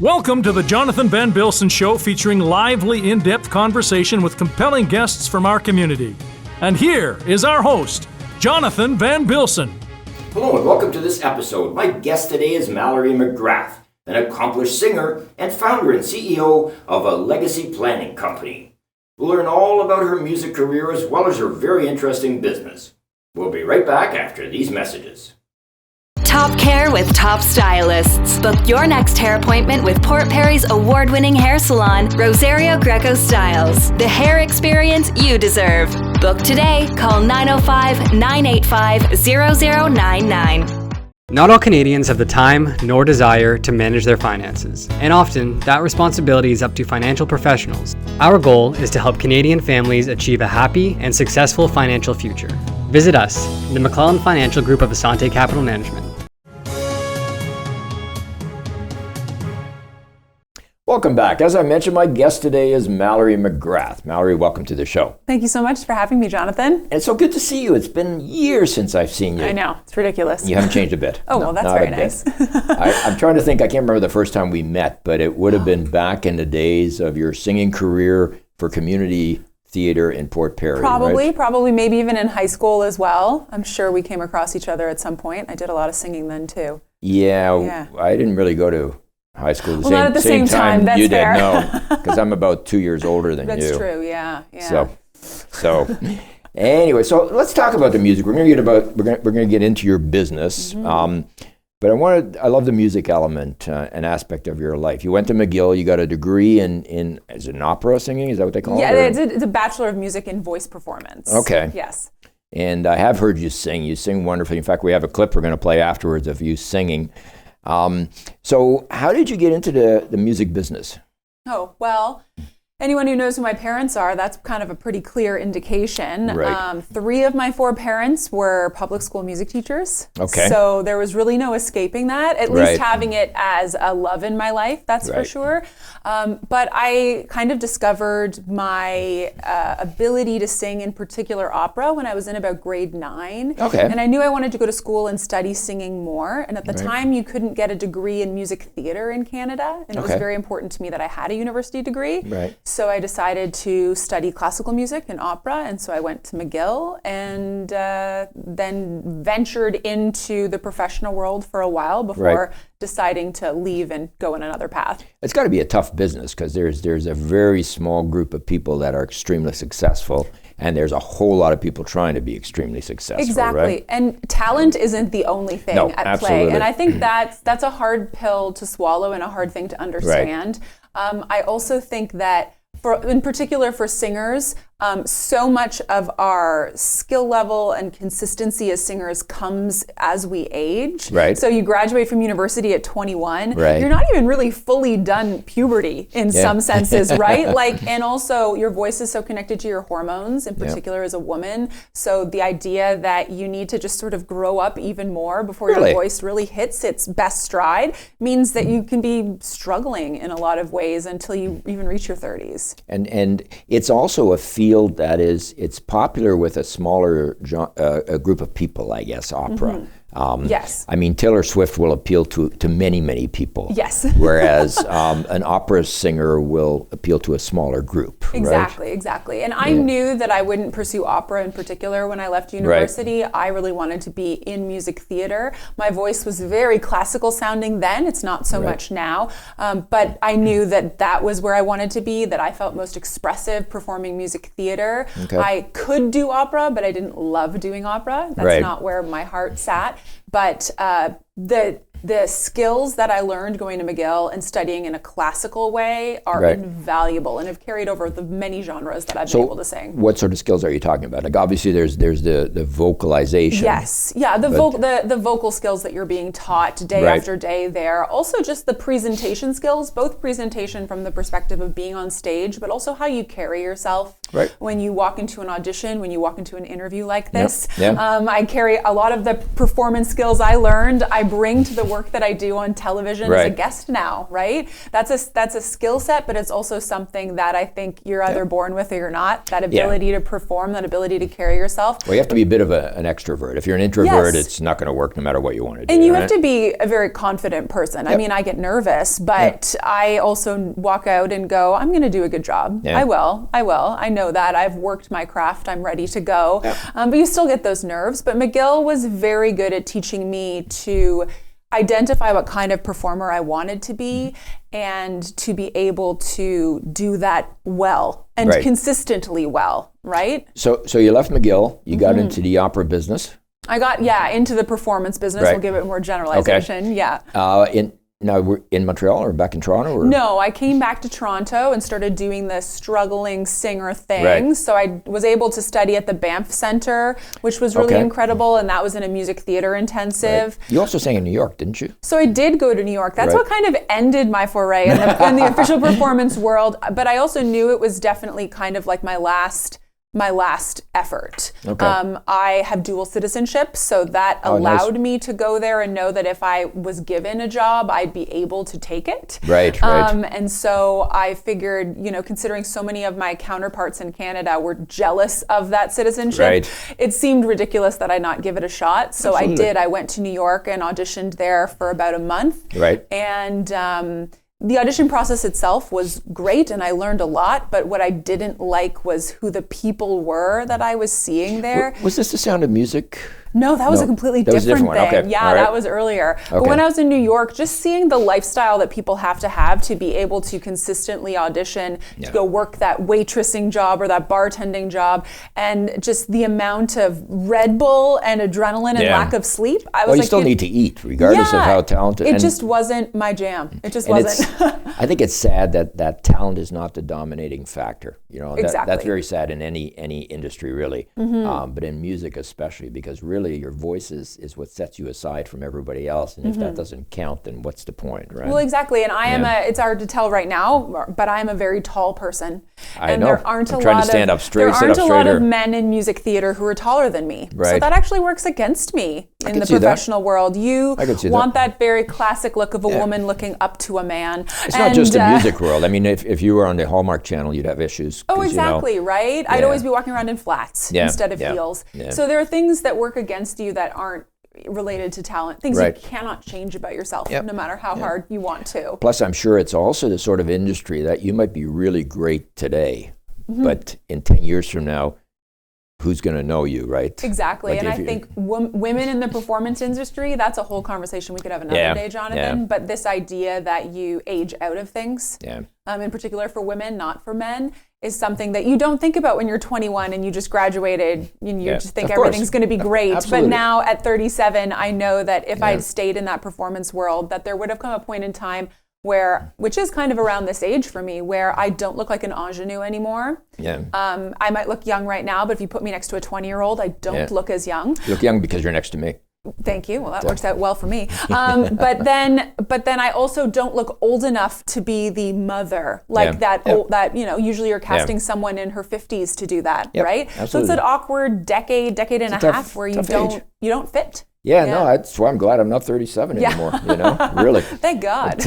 Welcome to the Jonathan Van Bilsen Show, featuring lively, in-depth conversation with compelling guests from our community. And here is our host, Jonathan Van Bilsen. Hello and welcome to this episode. My guest today is Mallory McGrath, an accomplished singer and founder and CEO of a legacy planning company. We'll learn all about her music career as well as her very interesting business. We'll be right back after these messages. Top care with top stylists. Book your next hair appointment with Port Perry's award-winning hair salon, Rosario Greco Styles. The hair experience you deserve. Book today. Call 905-985-0099. Not all Canadians have the time nor desire to manage their finances, and often that responsibility is up to financial professionals. Our goal is to help Canadian families achieve a happy and successful financial future. Visit us, the McClellan Financial Group of Asante Capital Management. Welcome back. As I mentioned, my guest today is Mallory McGrath. Mallory, welcome to the show. Thank you so much for having me, Jonathan. It's so good to see you. It's been years since I've seen you. I know. It's ridiculous. You haven't changed a bit. Oh, well, that's very nice. I'm trying to think. I can't remember the first time we met, but it would have been back in the days of your singing career for community theater in Port Perry, Probably, maybe even in high school as well. I'm sure we came across each other at some point. I did a lot of singing then, too. Yeah. I didn't really go to high school not at the same time. That's you fair. did, no, because I'm about 2 years older than you. That's true, yeah. So anyway, so let's talk about the music. We're gonna get into your business, but I love the music element, an aspect of your life. You went to McGill. You got a degree in is it opera singing? Is that what they call it? Yeah, it's a Bachelor of Music in Voice Performance. Okay. Yes. And I have heard you sing. You sing wonderfully. In fact, we have a clip we're going to play afterwards of you singing. So how did you get into the music business? Oh, well, anyone who knows who my parents are, that's kind of a pretty clear indication. Right. 3 of my 4 parents were public school music teachers. Okay. So there was really no escaping that, at least having it as a love in my life, that's for sure. But I kind of discovered my ability to sing, in particular opera, when I was in about grade 9. Okay. And I knew I wanted to go to school and study singing more. And at the time, you couldn't get a degree in music theater in Canada. And it was very important to me that I had a university degree. Right. So I decided to study classical music and opera. And so I went to McGill and then ventured into the professional world for a while before deciding to leave and go in another path. It's got to be a tough business because there's a very small group of people that are extremely successful, and there's a whole lot of people trying to be extremely successful. Exactly, right? And talent isn't the only thing at play, and I think that's a hard pill to swallow and a hard thing to understand. I also think that in particular for singers, so much of our skill level and consistency as singers comes as we age. Right. So you graduate from university at 21. Right. You're not even really fully done puberty in some senses, right? And also your voice is so connected to your hormones, in particular as a woman. So the idea that you need to just sort of grow up even more before your voice really hits its best stride means that you can be struggling in a lot of ways until you even reach your 30s. And it's also a field that it's popular with a smaller a group of people, I guess, opera. Yes. I mean, Taylor Swift will appeal to many, many people. Yes. Whereas an opera singer will appeal to a smaller group. Exactly. And I knew that I wouldn't pursue opera in particular when I left university. I really wanted to be in music theater. My voice was very classical sounding then. It's not so much now. But I knew that was where I wanted to be, that I felt most expressive performing music theater. Okay. I could do opera, but I didn't love doing opera. That's not where my heart sat. But the skills that I learned going to McGill and studying in a classical way are invaluable and have carried over the many genres that I've been able to sing. What sort of skills are you talking about? Like obviously there's the vocalization. Yes, the vocal skills that you're being taught day after day there. Also just the presentation skills, both presentation from the perspective of being on stage, but also how you carry yourself Right. When you walk into an audition, when you walk into an interview like this. Yep. I carry a lot of the performance skills I learned, I bring to the work that I do on television as a guest now, right? That's a skill set, but it's also something that I think you're either born with or you're not. That ability to perform, that ability to carry yourself. Well, you have to be a bit of an extrovert. If you're an introvert, it's not going to work no matter what you want to do. And you have to be a very confident person. I mean, I get nervous, but I also walk out and go, I'm going to do a good job. Yeah. I will. I know that. I've worked my craft. I'm ready to go. But you still get those nerves. But McGill was very good at teaching me to identify what kind of performer I wanted to be and to be able to do that well and consistently well, right? So you left McGill, you got into the opera business. I got, into the performance business. We'll give it more generalization. Okay. Now, we're in Montreal or back in Toronto? Or? No, I came back to Toronto and started doing the struggling singer thing. Right. So I was able to study at the Banff Center, which was really incredible, and that was in a music theater intensive. Right. You also sang in New York, didn't you? So I did go to New York. That's what kind of ended my foray in the official performance world. But I also knew it was definitely kind of like my last effort. Okay. I have dual citizenship, so that allowed me to go there and know that if I was given a job, I'd be able to take it. Right. And so I figured, considering so many of my counterparts in Canada were jealous of that citizenship, it seemed ridiculous that I not give it a shot. So I did. I went to New York and auditioned there for about a month. Right. And the audition process itself was great and I learned a lot, but what I didn't like was who the people were that I was seeing there. Was this The Sound of Music? No, that was a completely different thing. Okay. Yeah, that was earlier. But when I was in New York, just seeing the lifestyle that people have to be able to consistently audition, to go work that waitressing job or that bartending job, and just the amount of Red Bull and adrenaline and lack of sleep. I was you still need to eat, regardless of how talented. It just wasn't my jam. It just wasn't. I think it's sad that talent is not the dominating factor. Exactly. That's very sad in any industry, really. But in music especially, because really your voice is what sets you aside from everybody else. And if that doesn't count, then what's the point, right? Well, exactly. And I am it's hard to tell right now, but I am a very tall person. I know. There aren't I'm trying to stand up straight, there aren't a lot of men in music theater who are taller than me. Right. So that actually works against me in the professional world. You want that very classic look of a woman looking up to a man. It's not just the music world. I mean, if you were on the Hallmark Channel, you'd have issues. Oh, exactly, right? I'd always be walking around in flats instead of heels. Yeah. So there are things that work against you that aren't related to talent, things you cannot change about yourself, no matter how hard you want to. Plus, I'm sure it's also the sort of industry that you might be really great today, but in 10 years from now, who's going to know you, right? Exactly. Like and I think women in the performance industry, that's a whole conversation we could have another day, Jonathan. But this idea that you age out of things, in particular for women, not for men, is something that you don't think about when you're 21 and you just graduated and you just think everything's going to be great. Absolutely. But now at 37, I know that if I'd stayed in that performance world, that there would have come a point in time which is kind of around this age for me, where I don't look like an ingenue anymore. I might look young right now, but if you put me next to a 20-year-old, I don't look as young. You look young because you're next to me. Thank you. Well, that works out well for me. But then I also don't look old enough to be the mother, like that usually you're casting someone in her 50s to do that, right? Absolutely. So it's an awkward decade and a half where you don't fit. Yeah, no, that's why I'm glad I'm not 37 anymore, really. Thank God.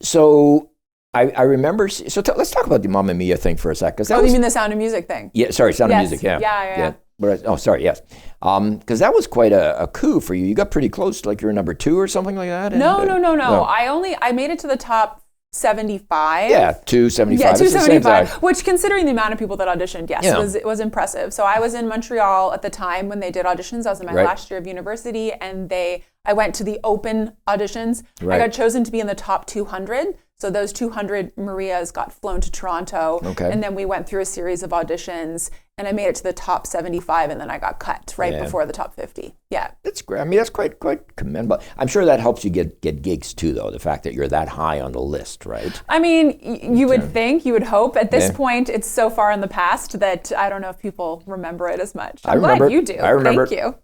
So I remember, let's talk about the Mamma Mia thing for a sec. You mean the Sound of Music thing? Yeah, sorry, Sound of Music, Yeah. Yes. Because that was quite a coup for you. You got pretty close, like you're number 2 or something like that? No. I made it to the top 75. Yeah, 275. Yeah, 275, which considering the amount of people that auditioned, it was impressive. So I was in Montreal at the time when they did auditions. I was in my last year of university, and I went to the open auditions. I got chosen to be in the top 200. So those 200 Marias got flown to Toronto, and then we went through a series of auditions, and I made it to the top 75, and then I got cut before the top 50. Yeah. That's great. I mean, that's quite commendable. I'm sure that helps you get gigs too, though, the fact that you're that high on the list, right? I mean, you would think, you would hope. At this point, it's so far in the past that I don't know if people remember it as much. I'm glad you do. Thank you.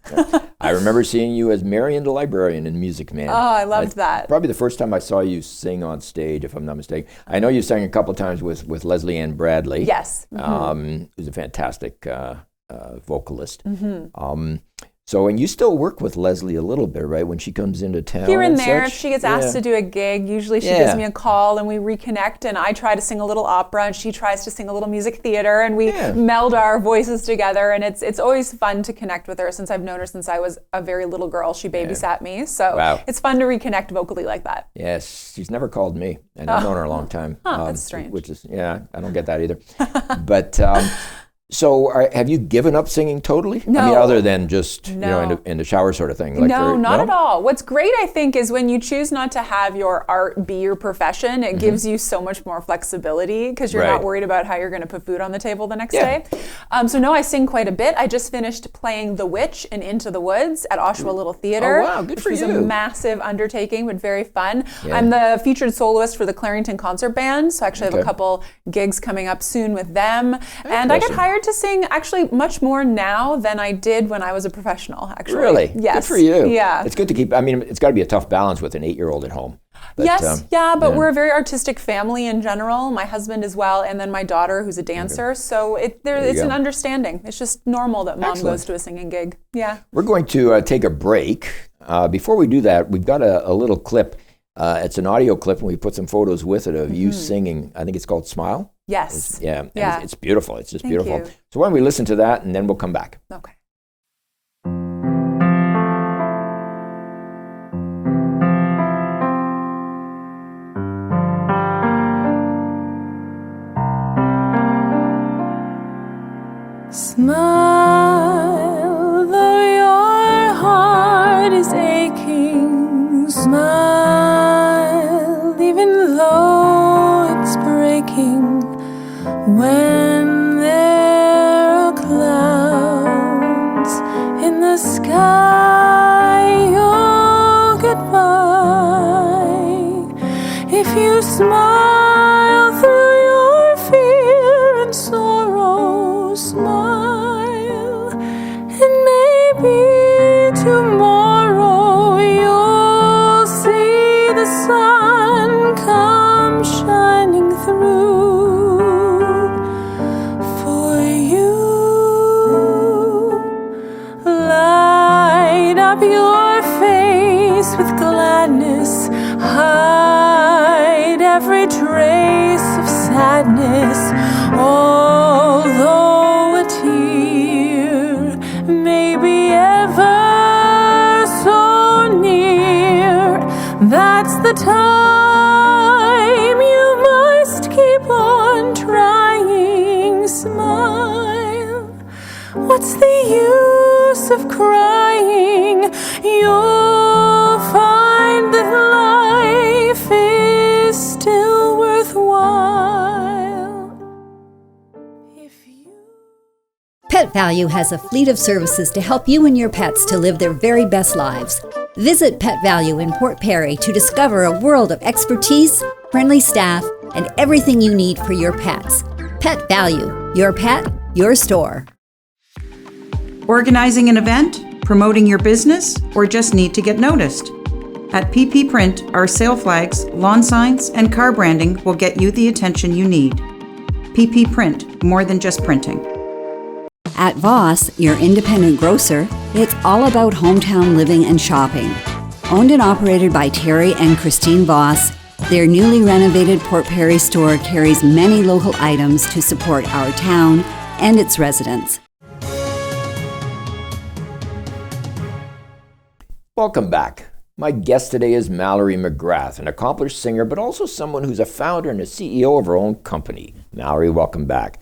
I remember seeing you as Marion the Librarian in Music Man. Oh, I loved that. Probably the first time I saw you sing on stage. Stage, if I'm not mistaken. I know you sang a couple of times with Leslie Ann Bradley. Yes. Who's a fantastic vocalist. So, and you still work with Leslie a little bit, right? When she comes into town. Here and there, if she gets asked to do a gig, usually she gives me a call and we reconnect, and I try to sing a little opera and she tries to sing a little music theater, and we meld our voices together, and it's always fun to connect with her. Since I've known her since I was a very little girl, she babysat me, so it's fun to reconnect vocally like that. Yes, she's never called me, and I've known her a long time. That's strange. Which is, I don't get that either. But so have you given up singing totally? No. I mean, other than just, in the shower sort of thing? Like Not at all. What's great, I think, is when you choose not to have your art be your profession, it gives you so much more flexibility because you're not worried about how you're going to put food on the table the next day. So no, I sing quite a bit. I just finished playing The Witch in Into the Woods at Oshawa Little Theater. Oh, wow, good for you. Which was a massive undertaking, but very fun. I'm the featured soloist for the Clarington Concert Band, so I actually have a couple gigs coming up soon with them. And I get hired to sing actually much more now than I did when I was a professional, actually. Really? Yes. Good for you. Yeah. It's good to keep, I mean, it's got to be a tough balance with an 8-year-old at home. But, but we're a very artistic family in general, my husband as well, and then my daughter who's a dancer, so it's an understanding. It's just normal that mom goes to a singing gig. Yeah. We're going to take a break. Before we do that, we've got a little clip. It's an audio clip, and we put some photos with it of you singing. I think it's called Smile. Yes. It's beautiful. It's just beautiful. You. So why don't we listen to that, and then we'll come back. Okay. Smile, though your heart is aching. Smile, even though it's breaking. When there are clouds in the sky, you'll get by. If you smile through your fear and sorrow, smile, and maybe tomorrow you'll see the sun come shining through for you. Light up your face with gladness, hide every trace of sadness, although a tear may be ever so near. That's the time you must keep on trying. Smile. What's the use of crying? You'll find that life is still worthwhile. Pet Value has a fleet of services to help you and your pets to live their very best lives. Visit Pet Value in Port Perry to discover a world of expertise, friendly staff, and everything you need for your pets. Pet Value, your pet, your store. Organizing an event, promoting your business, or just need to get noticed? At PP Print, our sale flags, lawn signs, and car branding will get you the attention you need. PP Print, more than just printing. At Voss, your independent grocer, it's all about hometown living and shopping. Owned and operated by Terry and Christine Voss, their newly renovated Port Perry store carries many local items to support our town and its residents. Welcome back. My guest today is Mallory McGrath, an accomplished singer, but also someone who's a founder and a CEO of her own company. Mallory, welcome back.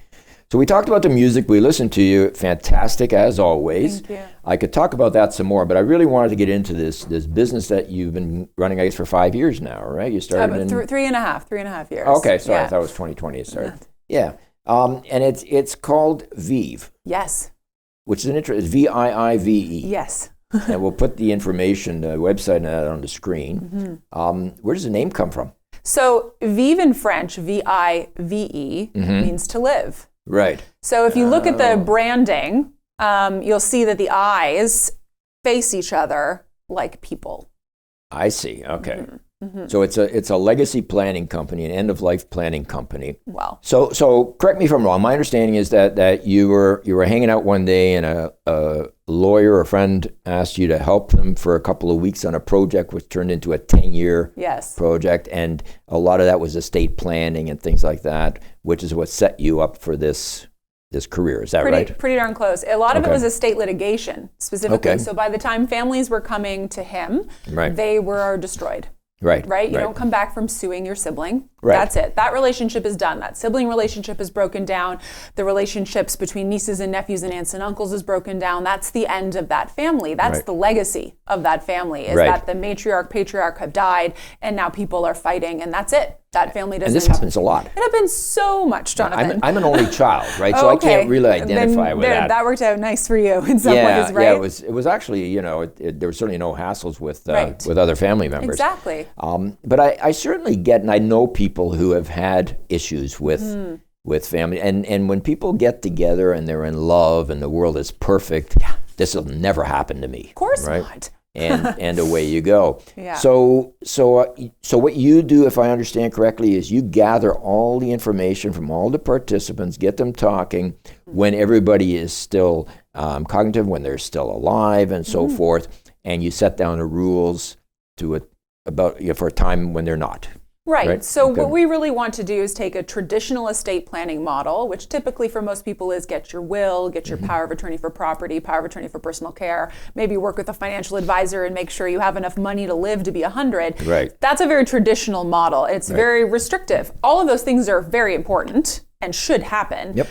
So we talked about the music. We listened to you. Fantastic, as always. Thank you. I could talk about that some more, but I really wanted to get into this business that you've been running, I guess, for 5 years now, right? You started in... three and a half years. Okay, sorry. I thought it was 2020 it started. Yeah. And it's called Viive. Yes. Which is an interesting... Viive. Yes. And we'll put the information, the website and that on the screen. Where does the name come from? So Viive in French, V-I-V-E, means to live. Right. So if you look at the branding, you'll see that the eyes face each other like people. I see. Okay. Mm-hmm. So it's a legacy planning company, an end-of-life planning company. Wow. So correct me if I'm wrong. My understanding is that you were hanging out one day and a lawyer or friend asked you to help them for a couple of weeks on a project which turned into a 10-year project, and a lot of that was estate planning and things like that, which is what set you up for this career. Is that right? Pretty darn close. A lot of it was estate litigation specifically. So by the time families were coming to him, they were destroyed. Right? You don't come back from suing your sibling. That's it. That relationship is done. That sibling relationship is broken down. The relationships between nieces and nephews and aunts and uncles is broken down. That's the end of that family. That's the legacy of that family, is that the matriarch, patriarch have died, and now people are fighting, and that's it. That family doesn't. And this happens a lot. It happens so much, Jonathan. I'm an only child, right? So I can't really identify with that. That worked out nice for you in some ways, right? Yeah, it was actually, there was certainly no hassles with other family members. Exactly. But I certainly get, and I know people who have had issues with family, and when people get together and they're in love and the world is perfect, this will never happen to me. Of course not. and away you go. Yeah. So what you do, if I understand correctly, is you gather all the information from all the participants, get them talking when everybody is still cognitive, when they're still alive, and so forth, and you set down the rules for a time when they're not. Right. So what we really want to do is take a traditional estate planning model, which typically for most people is get your will, get your power of attorney for property, power of attorney for personal care, maybe work with a financial advisor and make sure you have enough money to live to be 100. Right. That's a very traditional model. It's very restrictive. All of those things are very important and should happen. Yep.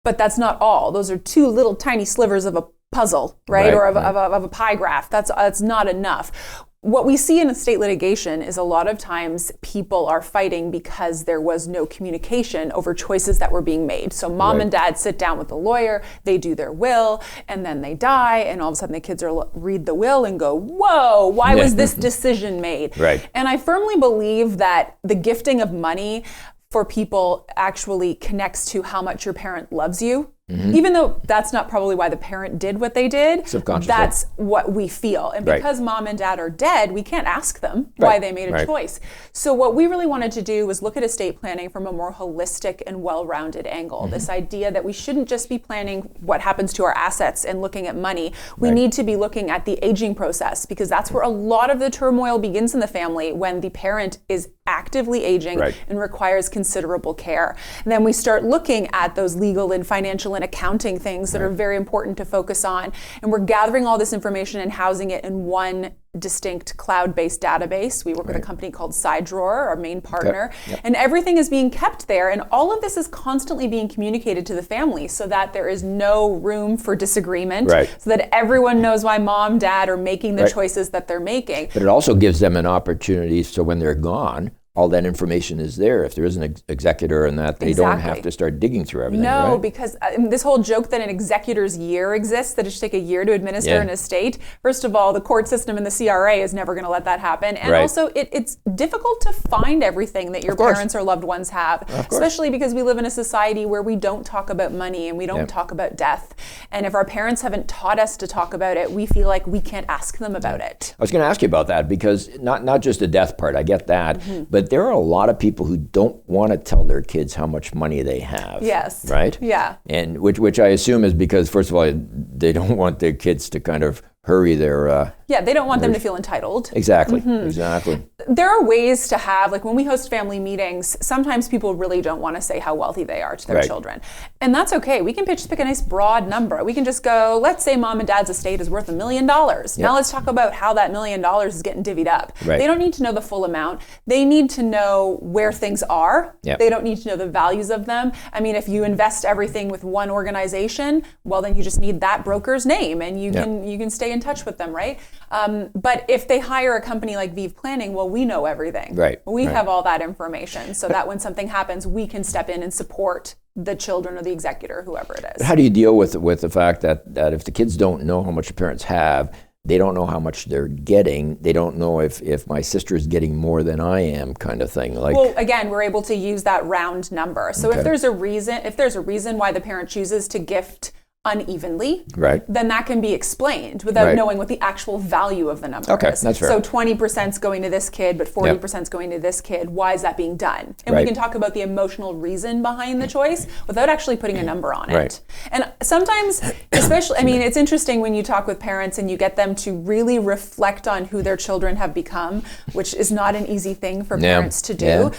But that's not all. Those are two little tiny slivers of a puzzle, right? Or of a pie graph. That's not enough. What we see in estate litigation is a lot of times people are fighting because there was no communication over choices that were being made. So mom and dad sit down with the lawyer, they do their will, and then they die, and all of a sudden the kids read the will and go, whoa, why was this decision made? Right. And I firmly believe that the gifting of money for people actually connects to how much your parent loves you. Even though that's not probably why the parent did what they did, that's what we feel. And because mom and dad are dead, we can't ask them why they made a choice. So what we really wanted to do was look at estate planning from a more holistic and well-rounded angle. This idea that we shouldn't just be planning what happens to our assets and looking at money. We need to be looking at the aging process, because that's where a lot of the turmoil begins in the family, when the parent is actively aging and requires considerable care. And then we start looking at those legal and financial and accounting things that are very important to focus on. And we're gathering all this information and housing it in one distinct cloud-based database. We work with a company called SideDrawer, our main partner, and everything is being kept there. And all of this is constantly being communicated to the family so that there is no room for disagreement, so that everyone knows why mom, dad are making the choices that they're making. But it also gives them an opportunity, so when they're gone, all that information is there. If there is an executor and that, they don't have to start digging through everything. No, because this whole joke that an executor's year exists, that it should take a year to administer an estate. First of all, the court system and the CRA is never going to let that happen. And also, it's difficult to find everything that your parents or loved ones have, especially because we live in a society where we don't talk about money and we don't talk about death. And if our parents haven't taught us to talk about it, we feel like we can't ask them about it. I was going to ask you about that, because not just the death part, I get that, but there are a lot of people who don't want to tell their kids how much money they have. Yes. Right? Yeah. And which I assume is because, first of all, they don't want their kids to kind of hurry their... they don't want them to feel entitled. Exactly, exactly. There are ways to have, like when we host family meetings, sometimes people really don't want to say how wealthy they are to their children. And that's okay. We can just pick a nice broad number. We can just go, let's say mom and dad's estate is worth $1 million. Now let's talk about how that $1 million is getting divvied up. They don't need to know the full amount. They need to know where things are. They don't need to know the values of them. I mean, if you invest everything with one organization, well, then you just need that broker's name and you can stay in touch with them, right? But if they hire a company like Viive Planning, well, we know everything. We have all that information, so that when something happens, we can step in and support the children or the executor, whoever it is. How do you deal with the fact that if the kids don't know how much the parents have, they don't know how much they're getting, they don't know if my sister is getting more than I am, kind of thing? Well, again, we're able to use that round number. So if there's a reason why the parent chooses to gift unevenly, right, then that can be explained without knowing what the actual value of the number is. That's fair. So 20% is going to this kid, but 40% is going to this kid. Why is that being done? And we can talk about the emotional reason behind the choice without actually putting a number on it. And sometimes, especially, I mean, it's interesting when you talk with parents and you get them to really reflect on who their children have become, which is not an easy thing for parents to do,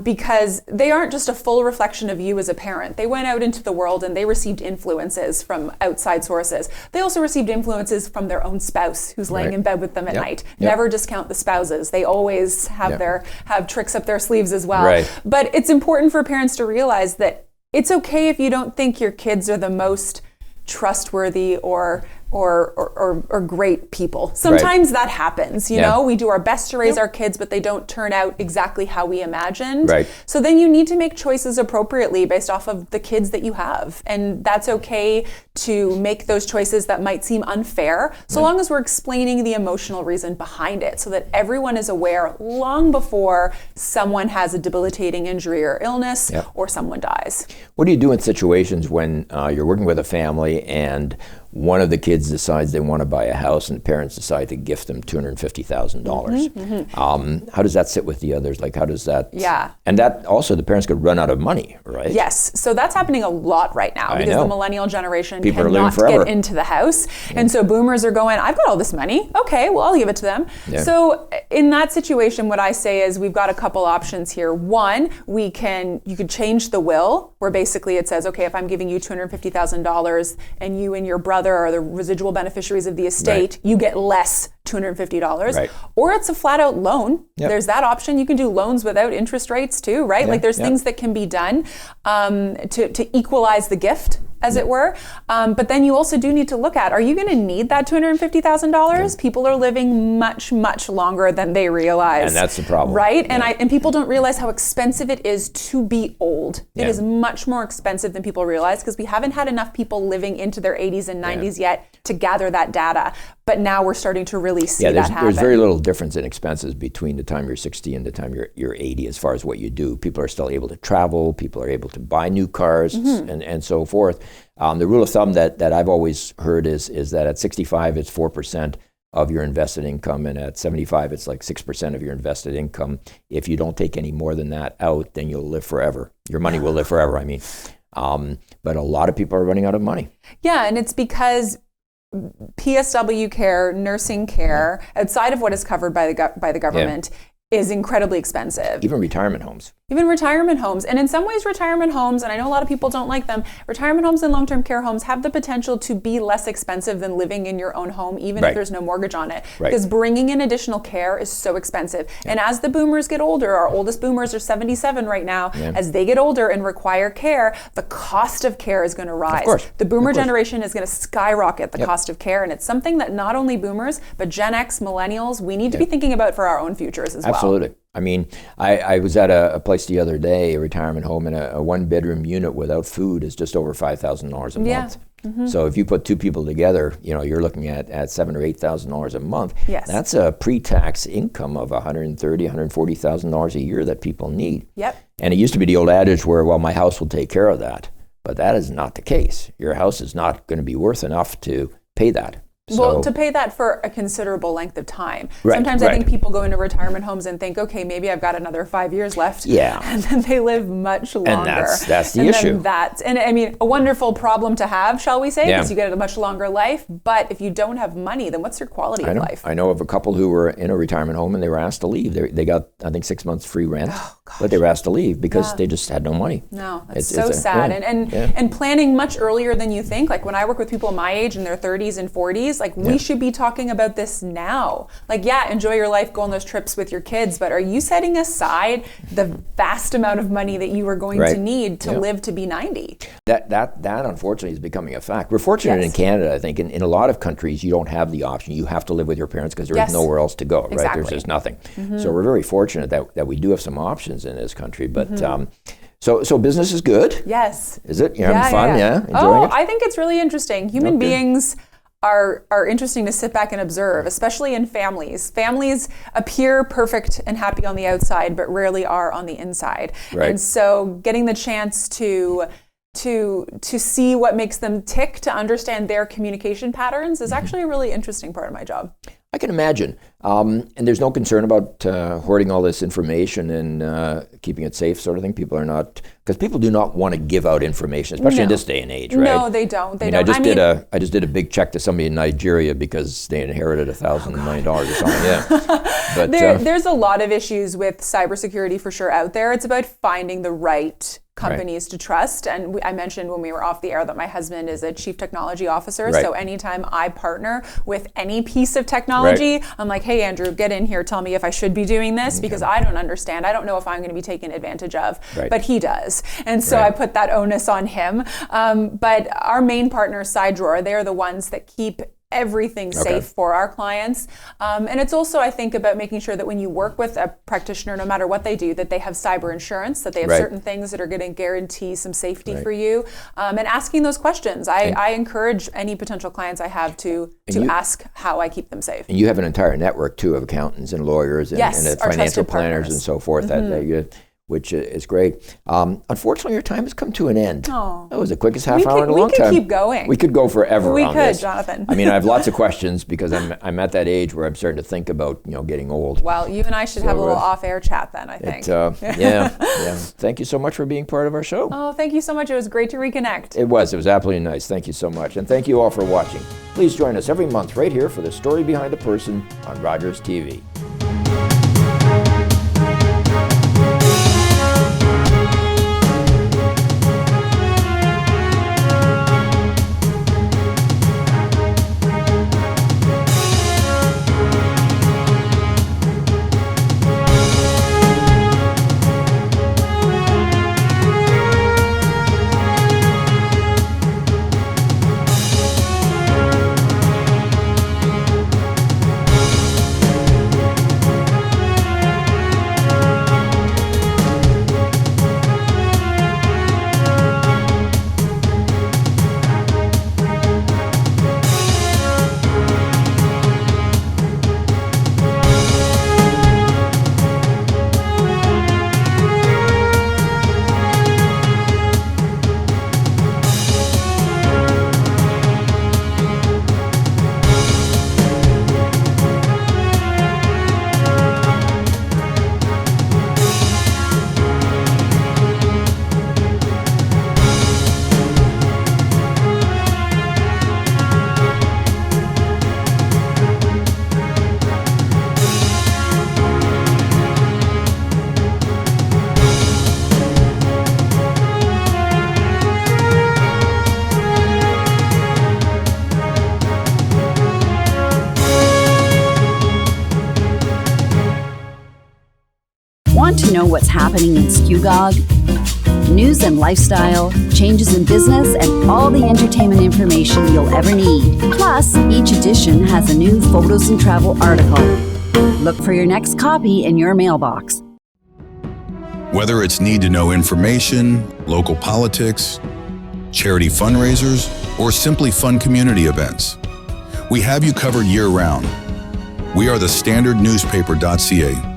because they aren't just a full reflection of you as a parent. They went out into the world and they received influences from outside sources. They also received influences from their own spouse who's laying in bed with them at night. Never discount the spouses. They always have have tricks up their sleeves as well. But it's important for parents to realize that it's okay if you don't think your kids are the most trustworthy or great people. Sometimes that happens, you know, we do our best to raise our kids, but they don't turn out exactly how we imagined. So then you need to make choices appropriately based off of the kids that you have. And that's okay to make those choices that might seem unfair, so long as we're explaining the emotional reason behind it so that everyone is aware long before someone has a debilitating injury or illness or someone dies. What do you do in situations when you're working with a family and one of the kids decides they want to buy a house and the parents decide to gift them $250,000? How does that sit with the others? Like, how does that? And that also, the parents could run out of money, right? Yes. So that's happening a lot right now because the millennial generation People cannot get into the house. And so boomers are going, I've got all this money. Okay, well, I'll give it to them. So in that situation, what I say is we've got a couple options here. One, you could change the will where basically it says, okay, if I'm giving you $250,000 and you and your brother are the residual beneficiaries of the estate, you get less $250. Or it's a flat out loan. There's that option. You can do loans without interest rates too, right? Like there's things that can be done to equalize the gift, as it were. But then you also do need to look at, are you going to need that $250,000? People are living much, much longer than they realize. And that's the problem. Right? And people don't realize how expensive it is to be old. It is much more expensive than people realize because we haven't had enough people living into their 80s and 90s yet to gather that data. But now we're starting to really see that happen. There's very little difference in expenses between the time you're 60 and the time you're 80 as far as what you do. People are still able to travel. People are able to buy new cars and so forth. The rule of thumb that I've always heard is that at 65, it's 4% of your invested income, and at 75, it's like 6% of your invested income. If you don't take any more than that out, then you'll live forever. Your money will live forever, I mean. But a lot of people are running out of money. Yeah, and it's because PSW care, nursing care, outside of what is covered by the government, is incredibly expensive. Even retirement homes. Even retirement homes. And in some ways, retirement homes, and I know a lot of people don't like them, retirement homes and long-term care homes have the potential to be less expensive than living in your own home, even if there's no mortgage on it. Because bringing in additional care is so expensive. And as the boomers get older, our oldest boomers are 77 right now, as they get older and require care, the cost of care is going to rise. Of course. The boomer generation is going to skyrocket the cost of care. And it's something that not only boomers, but Gen X, millennials, we need to be thinking about for our own futures as well. Absolutely. I mean, I was at a place the other day, a retirement home, and a one-bedroom unit without food is just over $5,000 a month. So if you put two people together, you're looking at $7,000 or $8,000 a month. That's a pre-tax income of $130,000, $140,000 a year that people need. And it used to be the old adage where, well, my house will take care of that. But that is not the case. Your house is not going to be worth enough to pay that. Well, to pay that for a considerable length of time. Sometimes I think people go into retirement homes and think, okay, maybe I've got another 5 years left. And then they live much longer. And that's the issue. And I mean, a wonderful problem to have, shall we say, because you get a much longer life. But if you don't have money, then what's your quality of life? I know of a couple who were in a retirement home and they were asked to leave. They got, I think, 6 months free rent, but they were asked to leave because they just had no money. No, it's so sad. And planning much earlier than you think. Like when I work with people my age in their 30s and 40s, like we should be talking about this now. Like, enjoy your life, go on those trips with your kids, but are you setting aside the vast amount of money that you are going to need to live to be 90? That unfortunately is becoming a fact. We're fortunate in Canada, I think. In a lot of countries, you don't have the option. You have to live with your parents because there is nowhere else to go, right? There's just nothing. So we're very fortunate that we do have some options in this country, but So business is good? Yes. Is it? You're having fun? Yeah. Enjoying it? I think it's really interesting. Human beings are interesting to sit back and observe, especially in families. Families appear perfect and happy on the outside, but rarely are on the inside. And so getting the chance to to see what makes them tick, to understand their communication patterns is actually a really interesting part of my job. I can imagine. And there's no concern about hoarding all this information and keeping it safe, sort of thing. People are not, because people do not want to give out information, especially in this day and age, right? No, they don't. I just did a big check to somebody in Nigeria because they inherited $1,000 million or something. Yeah. But there's a lot of issues with cybersecurity for sure out there. It's about finding the right companies to trust. And I mentioned when we were off the air that my husband is a chief technology officer. So anytime I partner with any piece of technology, I'm like, hey, Andrew, get in here. Tell me if I should be doing this because I don't understand. I don't know if I'm going to be taken advantage of, but he does. And so I put that onus on him. But our main partner, SideDrawer, they're the ones that keep everything safe for our clients. And it's also, I think, about making sure that when you work with a practitioner, no matter what they do, that they have cyber insurance, that they have certain things that are going to guarantee some safety for you, and asking those questions. I encourage any potential clients I have to ask how I keep them safe. And you have an entire network, too, of accountants and lawyers and financial planners and so forth, which is great. Unfortunately, your time has come to an end. Oh. That was the quickest half hour in a long time. We could keep going. We could go forever on this. We could, Jonathan. I mean, I have lots of questions because I'm at that age where I'm starting to think about, getting old. Well, you and I should have a little off-air chat then, I think. Yeah. Thank you so much for being part of our show. Oh, thank you so much. It was great to reconnect. It was absolutely nice. Thank you so much. And thank you all for watching. Please join us every month right here for The Story Behind the Person on Rogers TV. Want to know what's happening in Skewgog? News and lifestyle, changes in business, and all the entertainment information you'll ever need. Plus, each edition has a new photos and travel article. Look for your next copy in your mailbox. Whether it's need-to-know information, local politics, charity fundraisers, or simply fun community events, we have you covered year-round. We are the standardnewspaper.ca,